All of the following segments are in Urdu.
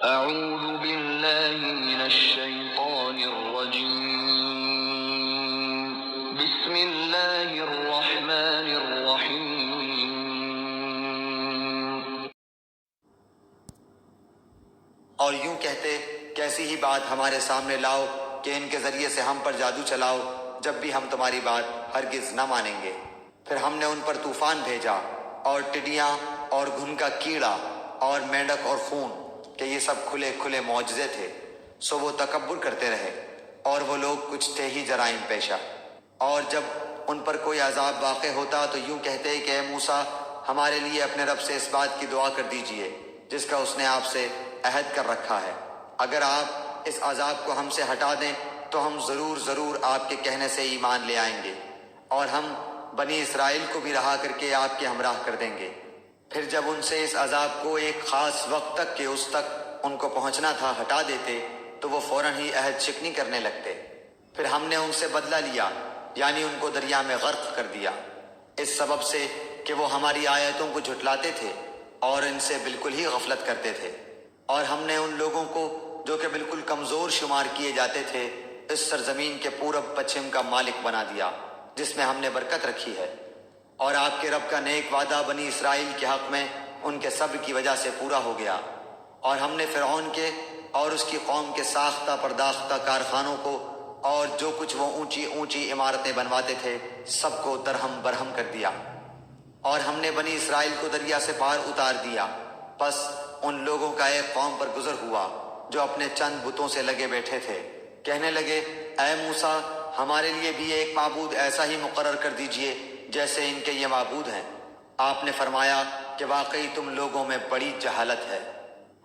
أعوذ بالله من الشيطان الرجيم بسم الله الرحمن الرحيم اور یوں کہتے کہ ایسی ہی بات ہمارے سامنے لاؤ کہ ان کے ذریعے سے ہم پر جادو چلاؤ جب بھی ہم تمہاری بات ہرگز نہ مانیں گے۔ پھر ہم نے ان پر طوفان بھیجا اور ٹڈیاں اور گھن کا کیڑا اور مینڈک اور خون کہ یہ سب کھلے کھلے معجزے تھے، سو وہ تکبر کرتے رہے اور وہ لوگ کچھ تھے ہی جرائم پیشہ۔ اور جب ان پر کوئی عذاب واقع ہوتا تو یوں کہتے کہ اے موسیٰ ہمارے لیے اپنے رب سے اس بات کی دعا کر دیجئے جس کا اس نے آپ سے عہد کر رکھا ہے، اگر آپ اس عذاب کو ہم سے ہٹا دیں تو ہم ضرور آپ کے کہنے سے ایمان لے آئیں گے، اور ہم بنی اسرائیل کو بھی رہا کر کے آپ کے ہمراہ کر دیں گے۔ پھر جب ان سے اس عذاب کو ایک خاص وقت تک کہ اس تک ان کو پہنچنا تھا ہٹا دیتے تو وہ فوراً ہی عہد شکنی کرنے لگتے۔ پھر ہم نے ان سے بدلہ لیا، یعنی ان کو دریا میں غرق کر دیا، اس سبب سے کہ وہ ہماری آیتوں کو جھٹلاتے تھے اور ان سے بالکل ہی غفلت کرتے تھے۔ اور ہم نے ان لوگوں کو جو کہ بالکل کمزور شمار کیے جاتے تھے اس سرزمین کے پورب پچھم کا مالک بنا دیا جس میں ہم نے برکت رکھی ہے، اور آپ کے رب کا نیک وعدہ بنی اسرائیل کے حق میں ان کے صبر کی وجہ سے پورا ہو گیا۔ اور ہم نے فرعون کے اور اس کی قوم کے ساختہ پرداختہ کارخانوں کو اور جو کچھ وہ اونچی اونچی عمارتیں بنواتے تھے سب کو درہم برہم کر دیا، اور ہم نے بنی اسرائیل کو دریا سے پار اتار دیا۔ پس ان لوگوں کا ایک قوم پر گزر ہوا جو اپنے چند بتوں سے لگے بیٹھے تھے، کہنے لگے اے موسیٰ ہمارے لیے بھی ایک معبود ایسا ہی مقرر کر دیجئے جیسے ان کے یہ معبود ہیں۔ آپ نے فرمایا کہ واقعی تم لوگوں میں بڑی جہالت ہے،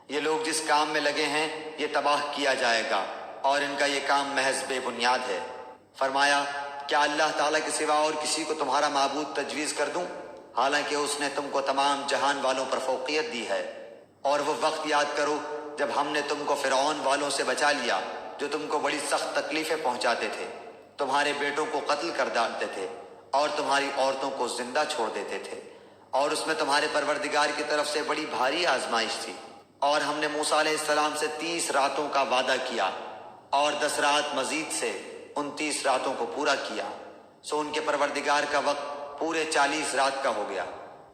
یہ لوگ جس کام میں لگے ہیں یہ تباہ کیا جائے گا اور ان کا یہ کام محض بے بنیاد ہے۔ فرمایا کیا اللہ تعالیٰ کے سوا اور کسی کو تمہارا معبود تجویز کر دوں، حالانکہ اس نے تم کو تمام جہان والوں پر فوقیت دی ہے۔ اور وہ وقت یاد کرو جب ہم نے تم کو فرعون والوں سے بچا لیا جو تم کو بڑی سخت تکلیفیں پہنچاتے تھے، تمہارے بیٹوں کو قتل کر ڈالتے تھے اور تمہاری عورتوں کو زندہ چھوڑ دیتے تھے، اور اس میں تمہارے پروردگار کی طرف سے بڑی بھاری آزمائش تھی۔ اور ہم نے موسیٰ علیہ السلام سے 30 راتوں کا وعدہ کیا اور 10 رات مزید سے 29 راتوں کو پورا کیا، سو ان کے پروردگار کا وقت پورے 40 رات کا ہو گیا۔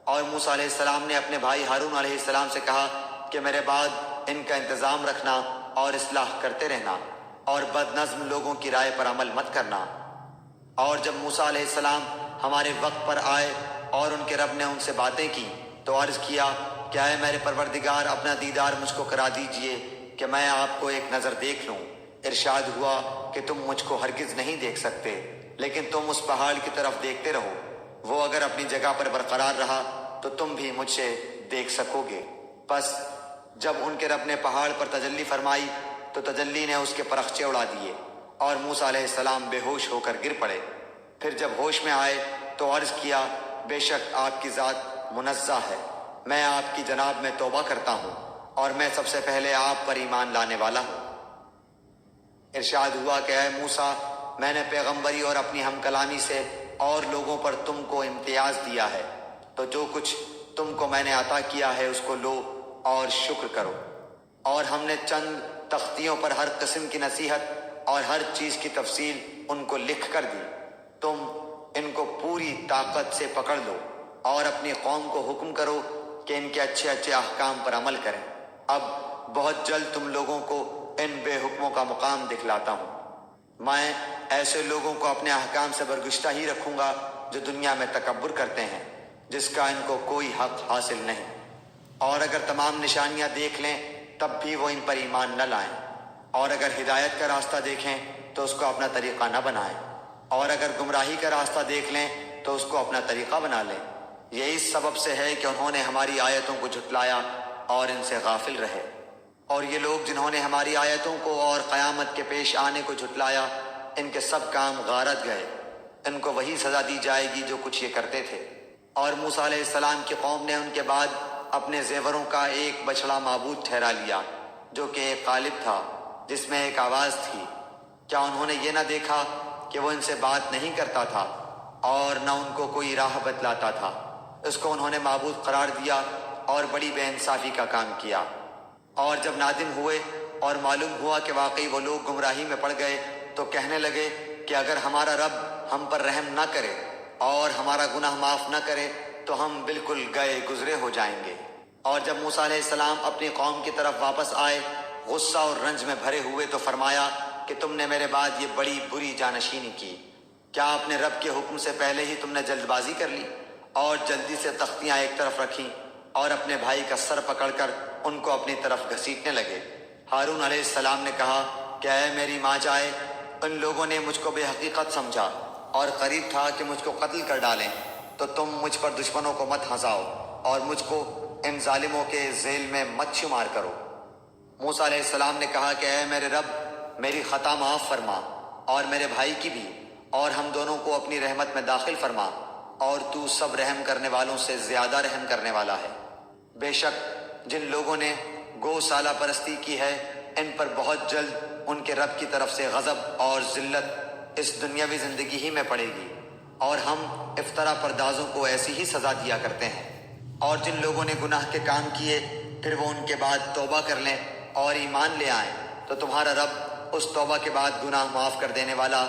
اور موسیٰ علیہ السلام نے اپنے بھائی ہارون علیہ السلام سے کہا کہ میرے بعد ان کا انتظام رکھنا اور اصلاح کرتے رہنا اور بد نظم لوگوں کی رائے پر عمل مت کرنا۔ اور جب موسیٰ علیہ السلام ہمارے وقت پر آئے اور ان کے رب نے ان سے باتیں کی تو عرض کیا کہ اے میرے پروردگار اپنا دیدار مجھ کو کرا دیجئے کہ میں آپ کو ایک نظر دیکھ لوں۔ ارشاد ہوا کہ تم مجھ کو ہرگز نہیں دیکھ سکتے، لیکن تم اس پہاڑ کی طرف دیکھتے رہو، وہ اگر اپنی جگہ پر برقرار رہا تو تم بھی مجھ سے دیکھ سکو گے۔ پس جب ان کے رب نے پہاڑ پر تجلی فرمائی تو تجلی نے اس کے پرخچے اڑا دیے اور موسیٰ علیہ السلام بے ہوش ہو کر گر پڑے۔ پھر جب ہوش میں آئے تو عرض کیا بے شک آپ کی ذات منزہ ہے، میں آپ کی جناب میں توبہ کرتا ہوں اور میں سب سے پہلے آپ پر ایمان لانے والا ہوں۔ ارشاد ہوا کہ اے موسیٰ میں نے پیغمبری اور اپنی ہم کلامی سے اور لوگوں پر تم کو امتیاز دیا ہے، تو جو کچھ تم کو میں نے عطا کیا ہے اس کو لو اور شکر کرو۔ اور ہم نے چند تختیوں پر ہر قسم کی نصیحت اور ہر چیز کی تفصیل ان کو لکھ کر دی، تم ان کو پوری طاقت سے پکڑ لو اور اپنی قوم کو حکم کرو کہ ان کے اچھے اچھے احکام پر عمل کریں۔ اب بہت جلد تم لوگوں کو ان بے حکموں کا مقام دکھلاتا ہوں۔ میں ایسے لوگوں کو اپنے احکام سے برگشتہ ہی رکھوں گا جو دنیا میں تکبر کرتے ہیں جس کا ان کو کوئی حق حاصل نہیں، اور اگر تمام نشانیاں دیکھ لیں تب بھی وہ ان پر ایمان نہ لائیں، اور اگر ہدایت کا راستہ دیکھیں تو اس کو اپنا طریقہ نہ بنائیں، اور اگر گمراہی کا راستہ دیکھ لیں تو اس کو اپنا طریقہ بنا لیں۔ یہ اس سبب سے ہے کہ انہوں نے ہماری آیتوں کو جھٹلایا اور ان سے غافل رہے۔ اور یہ لوگ جنہوں نے ہماری آیتوں کو اور قیامت کے پیش آنے کو جھٹلایا ان کے سب کام غارت گئے، ان کو وہی سزا دی جائے گی جو کچھ یہ کرتے تھے۔ اور موسیٰ علیہ السلام کی قوم نے ان کے بعد اپنے زیوروں کا ایک بچھڑا معبود ٹھہرا لیا جو کہ ایک قالب تھا جس میں ایک آواز تھی، کیا انہوں نے یہ نہ دیکھا کہ وہ ان سے بات نہیں کرتا تھا اور نہ ان کو کوئی راہ بتلاتا تھا؟ اس کو انہوں نے معبود قرار دیا اور بڑی بے انصافی کا کام کیا۔ اور جب نادم ہوئے اور معلوم ہوا کہ واقعی وہ لوگ گمراہی میں پڑ گئے تو کہنے لگے کہ اگر ہمارا رب ہم پر رحم نہ کرے اور ہمارا گناہ معاف نہ کرے تو ہم بالکل گئے گزرے ہو جائیں گے۔ اور جب موسیٰ علیہ السلام اپنی قوم کی طرف واپس آئے غصہ اور رنج میں بھرے ہوئے تو فرمایا کہ تم نے میرے بعد یہ بڑی بری جانشینی کی، کیا اپنے رب کے حکم سے پہلے ہی تم نے جلد بازی کر لی اور جلدی سے تختیاں ایک طرف رکھیں اور اپنے بھائی کا سر پکڑ کر ان کو اپنی طرف گھسیٹنے لگے؟ ہارون علیہ السلام نے کہا کہ اے میری ماں جائے، ان لوگوں نے مجھ کو بے حقیقت سمجھا اور قریب تھا کہ مجھ کو قتل کر ڈالیں، تو تم مجھ پر دشمنوں کو مت ہنساؤ اور مجھ کو ان ظالموں کے ذیل میں مت شمار کرو۔ موسیٰ علیہ السلام نے کہا کہ اے میرے رب، میری خطا معاف فرما اور میرے بھائی کی بھی، اور ہم دونوں کو اپنی رحمت میں داخل فرما، اور تو سب رحم کرنے والوں سے زیادہ رحم کرنے والا ہے۔ بے شک جن لوگوں نے گو سالہ پرستی کی ہے ان پر بہت جلد ان کے رب کی طرف سے غضب اور ذلت اس دنیاوی زندگی ہی میں پڑے گی، اور ہم افطرا پردازوں کو ایسی ہی سزا دیا کرتے ہیں۔ اور جن لوگوں نے گناہ کے کام کیے پھر وہ ان کے بعد توبہ کر لیں اور ایمان لے آئیں تو تمہارا رب اس توبہ کے بعد گناہ معاف کر دینے والا،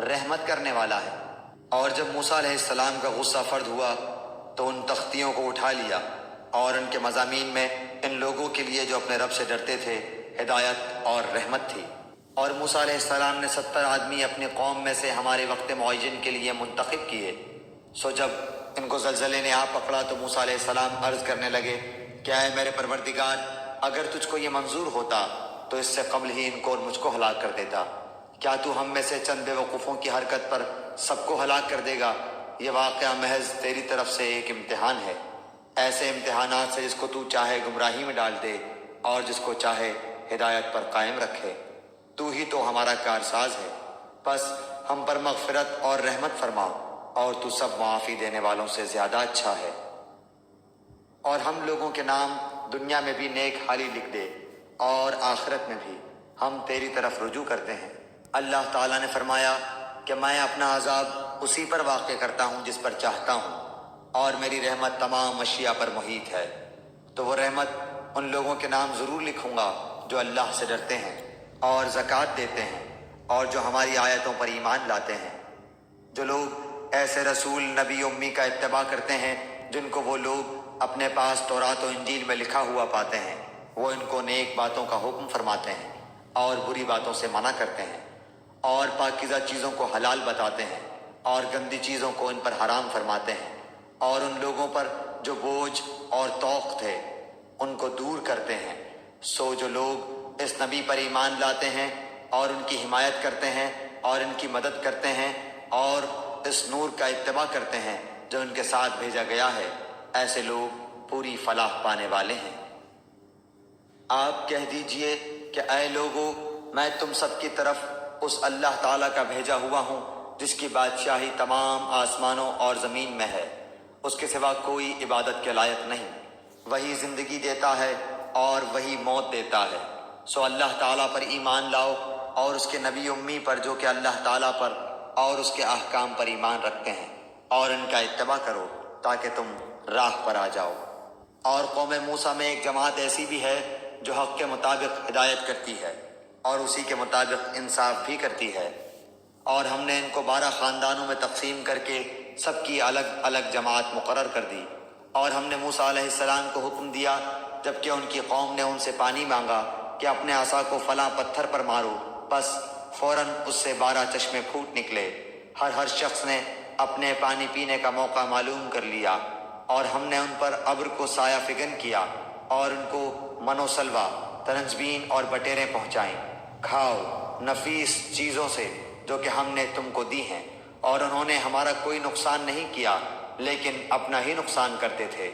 رحمت کرنے والا ہے۔ اور جب موسیٰ علیہ السلام کا غصہ فرد ہوا تو ان تختیوں کو اٹھا لیا اور ان کے مضامین میں ان لوگوں کے لیے جو اپنے رب سے ڈرتے تھے ہدایت اور رحمت تھی۔ اور موسیٰ علیہ السلام نے 70 آدمی اپنی قوم میں سے ہمارے وقت معین کے لیے منتخب کیے۔ سو جب ان کو زلزلے نے آ پکڑا تو موسیٰ علیہ السلام عرض کرنے لگے کہ اے میرے پروردگار، اگر تجھ کو یہ منظور ہوتا تو اس سے قبل ہی ان کو اور مجھ کو ہلاک کر دیتا۔ کیا تو ہم میں سے چند بے وقوفوں کی حرکت پر سب کو ہلاک کر دے گا؟ یہ واقعہ محض تیری طرف سے ایک امتحان ہے، ایسے امتحانات سے جس کو تو چاہے گمراہی میں ڈال دے اور جس کو چاہے ہدایت پر قائم رکھے۔ تو ہی تو ہمارا کارساز ہے، بس ہم پر مغفرت اور رحمت فرما، اور تو سب معافی دینے والوں سے زیادہ اچھا ہے۔ اور ہم لوگوں کے نام دنیا میں بھی نیک حالی لکھ دے اور آخرت میں بھی ہم تیری طرف رجوع کرتے ہیں۔ اللہ تعالیٰ نے فرمایا کہ میں اپنا عذاب اسی پر واقع کرتا ہوں جس پر چاہتا ہوں، اور میری رحمت تمام اشیاء پر محیط ہے۔ تو وہ رحمت ان لوگوں کے نام ضرور لکھوں گا جو اللہ سے ڈرتے ہیں اور زکوٰۃ دیتے ہیں اور جو ہماری آیتوں پر ایمان لاتے ہیں۔ جو لوگ ایسے رسول نبی امی کا اتباع کرتے ہیں جن کو وہ لوگ اپنے پاس تورات و انجیل میں لکھا ہوا پاتے ہیں، وہ ان کو نیک باتوں کا حکم فرماتے ہیں اور بری باتوں سے منع کرتے ہیں، اور پاکیزہ چیزوں کو حلال بتاتے ہیں اور گندی چیزوں کو ان پر حرام فرماتے ہیں، اور ان لوگوں پر جو بوجھ اور توق تھے ان کو دور کرتے ہیں۔ سو جو لوگ اس نبی پر ایمان لاتے ہیں اور ان کی حمایت کرتے ہیں اور ان کی مدد کرتے ہیں اور اس نور کا اتباع کرتے ہیں جو ان کے ساتھ بھیجا گیا ہے، ایسے لوگ پوری فلاح پانے والے ہیں۔ آپ کہہ دیجئے کہ اے لوگو، میں تم سب کی طرف اس اللہ تعالیٰ کا بھیجا ہوا ہوں جس کی بادشاہی تمام آسمانوں اور زمین میں ہے، اس کے سوا کوئی عبادت کے لائق نہیں۔ وہی زندگی دیتا ہے اور وہی موت دیتا ہے۔ سو اللہ تعالیٰ پر ایمان لاؤ اور اس کے نبی امی پر جو کہ اللہ تعالیٰ پر اور اس کے احکام پر ایمان رکھتے ہیں، اور ان کا اتباع کرو تاکہ تم راہ پر آ جاؤ۔ اور قوم موسیٰ میں ایک جماعت ایسی بھی ہے جو حق کے مطابق ہدایت کرتی ہے اور اسی کے مطابق انصاف بھی کرتی ہے۔ اور ہم نے ان کو 12 خاندانوں میں تقسیم کر کے سب کی الگ الگ جماعت مقرر کر دی۔ اور ہم نے موسیٰ علیہ السلام کو حکم دیا جبکہ ان کی قوم نے ان سے پانی مانگا کہ اپنے عصا کو فلاں پتھر پر مارو، بس فوراً اس سے 12 چشمے پھوٹ نکلے۔ ہر شخص نے اپنے پانی پینے کا موقع معلوم کر لیا، اور ہم نے ان پر ابر کو سایہ فگن کیا اور ان کو من و سلوہ، ترنجبین اور بٹیریں پہنچائیں۔ کھاؤ نفیس چیزوں سے جو کہ ہم نے تم کو دی ہیں، اور انہوں نے ہمارا کوئی نقصان نہیں کیا لیکن اپنا ہی نقصان کرتے تھے۔